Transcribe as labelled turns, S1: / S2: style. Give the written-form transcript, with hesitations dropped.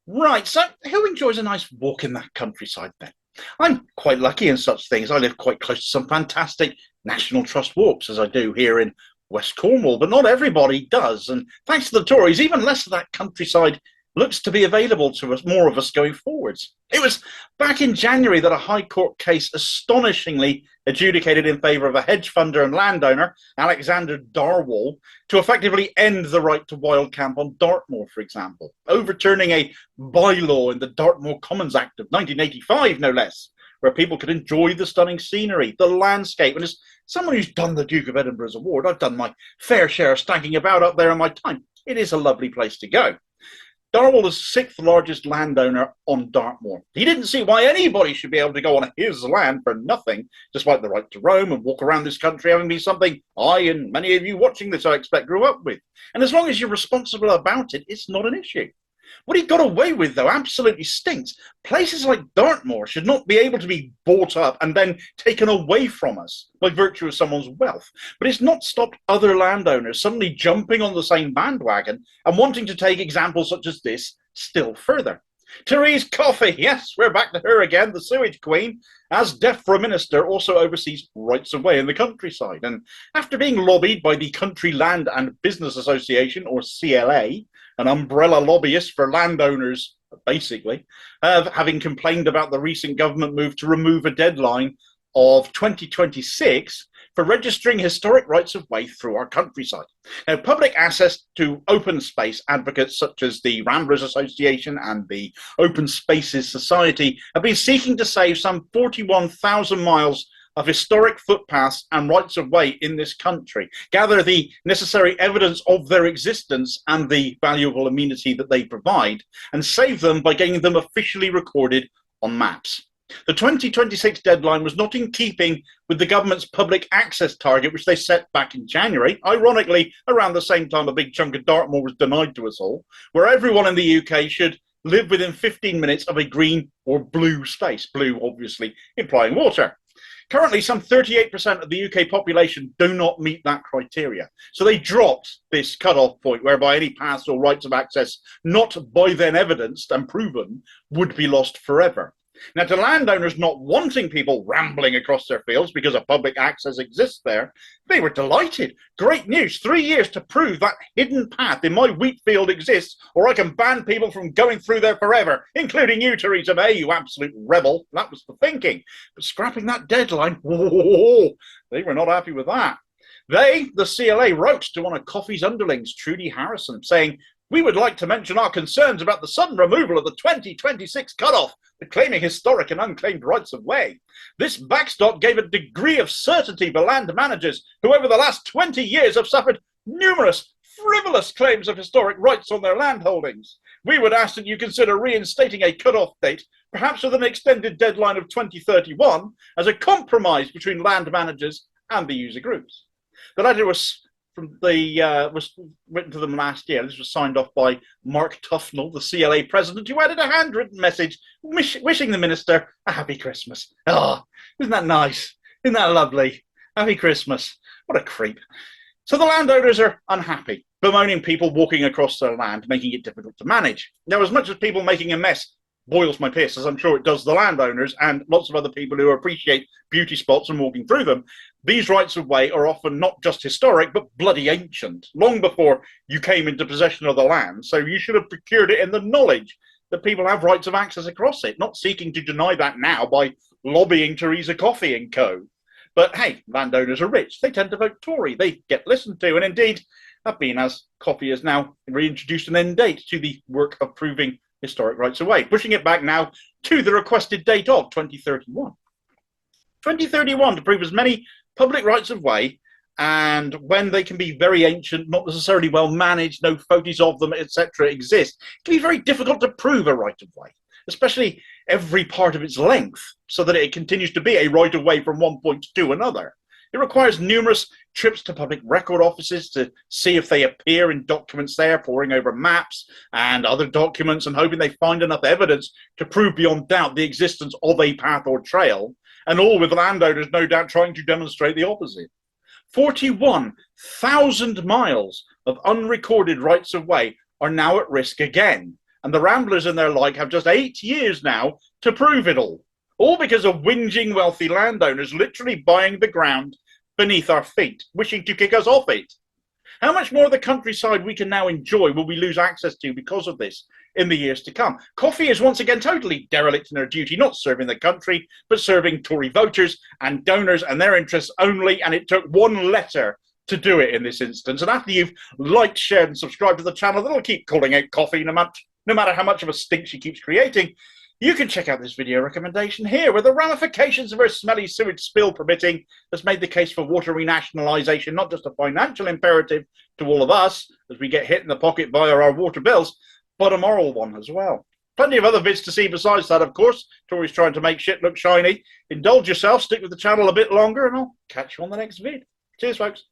S1: Right, so who enjoys a nice walk in that countryside then? I'm quite lucky in such things. I live quite close to some fantastic National Trust walks, as I do here in West Cornwall, but not everybody does. And thanks to the Tories, even less of that countryside looks to be available to us, more of us going forwards. It was back in January that a High Court case astonishingly adjudicated in favour of a hedge funder and landowner, Alexander Darwall, to effectively end the right to wild camp on Dartmoor, for example, overturning a bylaw in the Dartmoor Commons Act of 1985, no less, where people could enjoy the stunning scenery, the landscape. And as someone who's done the Duke of Edinburgh's award, I've done my fair share of stanking about up there in my time. It is a lovely place to go. Darwall is sixth largest landowner on Dartmoor. He didn't see why anybody should be able to go on his land for nothing, despite the right to roam and walk around this country having been something I and many of you watching this, I expect, grew up with. And as long as you're responsible about it, it's not an issue. What he got away with, though, absolutely stinks. Places like Dartmoor should not be able to be bought up and then taken away from us by virtue of someone's wealth. But it's not stopped other landowners suddenly jumping on the same bandwagon and wanting to take examples such as this still further. Therese Coffey, yes, we're back to her again, the sewage queen, as DEFRA minister, also oversees rights of way in the countryside. And after being lobbied by the Country Land and Business Association, or CLA, an umbrella lobbyist for landowners, basically, having complained about the recent government move to remove a deadline of 2026 for registering historic rights of way through our countryside. Now, public access to open space advocates such as the Ramblers Association and the Open Spaces Society have been seeking to save some 41,000 miles of historic footpaths and rights of way in this country, gather the necessary evidence of their existence and the valuable amenity that they provide, and save them by getting them officially recorded on maps. The 2026 deadline was not in keeping with the government's public access target, which they set back in January, ironically around the same time a big chunk of Dartmoor was denied to us all, where everyone in the UK should live within 15 minutes of a green or blue space, blue obviously implying water. Currently, some 38% of the UK population do not meet that criteria. So they dropped this cut-off point whereby any paths or rights of access not by then evidenced and proven would be lost forever. Now, to landowners not wanting people rambling across their fields because a public access exists there, they were delighted. Great news, 3 years to prove that hidden path in my wheat field exists, or I can ban people from going through there forever, including you, Theresa May, you absolute rebel. That was the thinking. But scrapping that deadline, whoa, they were not happy with that. They, the CLA, wrote to one of Coffey's underlings, Trudy Harrison, saying, "We would like to mention our concerns about the sudden removal of the 2026 cutoff, claiming historic and unclaimed rights of way. This backstop gave a degree of certainty for land managers who over the last 20 years have suffered numerous frivolous claims of historic rights on their land holdings. We would ask that you consider reinstating a cutoff date, perhaps with an extended deadline of 2031, as a compromise between land managers and the user groups." The letter was written to them last year. This was signed off by Mark Tufnell, the CLA president, who added a handwritten message wishing the minister a happy Christmas. Oh, isn't that nice? Isn't that lovely? Happy Christmas. What a creep. So the landowners are unhappy, bemoaning people walking across their land, making it difficult to manage. Now, as much as people making a mess boils my piss, as I'm sure it does the landowners and lots of other people who appreciate beauty spots and walking through them, these rights of way are often not just historic, but bloody ancient, long before you came into possession of the land. So you should have procured it in the knowledge that people have rights of access across it, not seeking to deny that now by lobbying Therese Coffey and co. But hey, landowners are rich. They tend to vote Tory. They get listened to. And indeed, have been, as Coffey has now reintroduced an end date to the work of proving historic rights of way, pushing it back now to the requested date of 2031. 2031 to prove as many public rights of way, and when they can be very ancient, not necessarily well managed, no photos of them, etc., exist, it can be very difficult to prove a right of way, especially every part of its length, so that it continues to be a right of way from one point to another. It requires numerous trips to public record offices to see if they appear in documents there, poring over maps and other documents and hoping they find enough evidence to prove beyond doubt the existence of a path or trail, and all with landowners no doubt trying to demonstrate the opposite. 41,000 miles of unrecorded rights of way are now at risk again, and the Ramblers and their like have just 8 years now to prove it all. All because of whinging wealthy landowners literally buying the ground beneath our feet, wishing to kick us off it. How much more of the countryside we can now enjoy will we lose access to because of this in the years to come? Coffey is once again totally derelict in her duty, not serving the country, but serving Tory voters and donors and their interests only, and it took one letter to do it in this instance. And after you've liked, shared and subscribed to the channel, that'll keep calling out Coffey no matter how much of a stink she keeps creating. You can check out this video recommendation here, where the ramifications of her smelly sewage spill permitting has made the case for water renationalisation not just a financial imperative to all of us as we get hit in the pocket via our water bills, but a moral one as well. Plenty of other bits to see besides that, of course. Tories trying to make shit look shiny. Indulge yourself, stick with the channel a bit longer, and I'll catch you on the next vid. Cheers, folks.